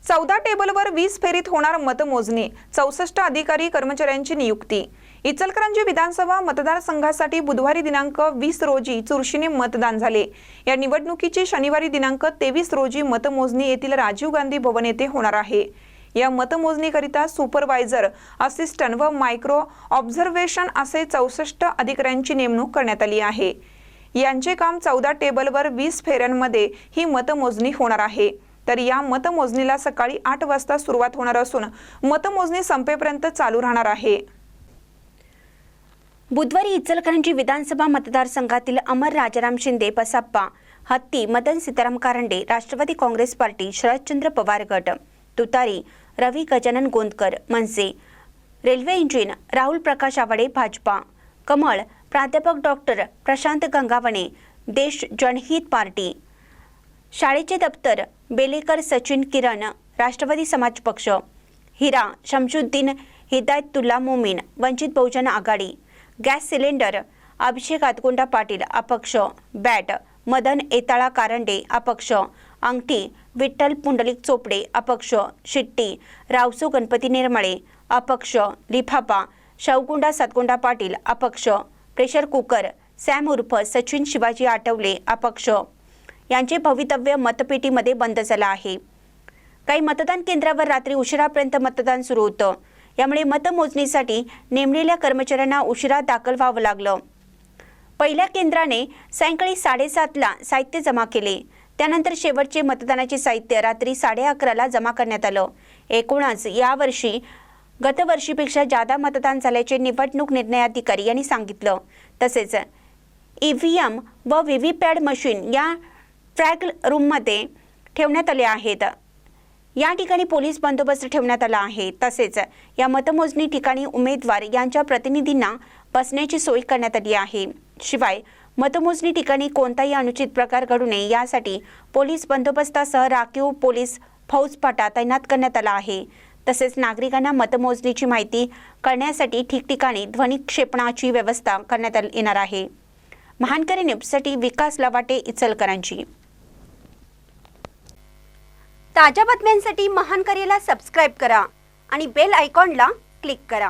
14 टेबलवर 20 फेरीत होणार मतमोजणी, 64 अधिकारी कर्मचाऱ्यांची नियुक्ती। इचलकरंजी विधानसभा मतदारसंघासाठी बुधवारी दिनांक 20 रोजी चुरशीने मतदान झाले। या निवडणुकीची शनिवारी दिनांक 23 रोजी मतमोजणी येथील राजीव गांधी भवन येथे होणार आहे। या मतमोजणीकरिता सुपरवायझर, असिस्टंट व मायक्रो ऑब्झर्वेशन असे 64 अधिकाऱ्यांची नेमणूक करण्यात आली आहे। यांचे काम 14 टेबलवर 20 फेऱ्यांमध्ये ही मतमोजणी होणार आहे। तर या मतमोजणीला सकाळी 8 वाजता सुरुवात होणार असून मतमोजणी संपेपर्यंत चालू राहणार आहे। बुधवारी इचलकरंजी विधानसभा मतदारसंघातील अमर राजाराम शिंदे बसप्पा, हत्ती मदन सीताराम कारंडे, राष्ट्रवादी काँग्रेस पार्टी, शरदचंद्र पवार गट, तुतारी रवी गजानन गोंदकर, मनसे, रेल्वे इंजिन राहुल प्रकाश आवाडे भाजपा, कमळ प्राध्यापक डॉक्टर प्रशांत गंगावणे देश जनहित पार्टी, शाळेचे दप्तर बेलेकर सचिन किरण राष्ट्रवादी समाज पक्ष, हिरा शमशुद्दीन हिदायतुल्ला मोमीन वंचित बहुजन आघाडी, गॅस सिलेंडर अभिषेक आतगोंडा पाटील अपक्ष, बॅट मदन एताळा कारंडे अपक्ष, अंगठी विठ्ठल पुंडलिक चोपडे अपक्ष, शिट्टी रावसो गणपती निर्मळे अपक्ष, लिफाफा शवगुंडा सातगोंडा पाटील अपक्ष, प्रेशर कुकर सॅम उर्फ सचिन शिवाजी आठवले अपक्ष यांचे भवितव्य मतपेटीमध्ये बंद झालं आहे। काही मतदान केंद्रावर रात्री उशिरापर्यंत मतदान सुरू होतं। यामुळे मतमोजणीसाठी नेमलेल्या कर्मचाऱ्यांना उशिरा दाखल व्हावं लागलं। पहिल्या केंद्राने सायंकाळी 7:30 ला साहित्य जमा केले। त्यानंतर शेवटचे मतदानाचे साहित्य रात्री 11:30 ला जमा करण्यात आलं। एकूणच यावर्षी गतवर्षीपेक्षा जादा मतदान झाल्याचे निवडणूक निर्णय अधिकारी यांनी सांगितलं। तसेच ईव्हीएम व व्हीव्हीपॅट मशीन या ट्रॅक रूममध्ये ठेवण्यात आले आहेत। या ठिकाणी पोलीस बंदोबस्त ठेवण्यात आला आहे। तसेच या मतमोजणी ठिकाणी उमेदवार यांच्या प्रतिनिधींना बसण्याची सोय करण्यात आली आहे। शिवाय मतमोजणी ठिकाणी कोणताही अनुचित प्रकार घडू नये यासाठी पोलीस बंदोबस्तासह राखीव पोलीस फौजफाटा तैनात करण्यात आला आहे। तसेच नागरिकांना मतमोजणीची माहिती कळण्यासाठी ठिकठिकाणी ध्वनी क्षेपणाची व्यवस्था करण्यात येणार आहे। महानकरी न्यूजसाठी विकास लवाटे, इचलकरंजी। ताज्या बातम्यांसाठी महानकरीला सबस्क्राइब करा आणि बेल आयकॉनला क्लिक करा।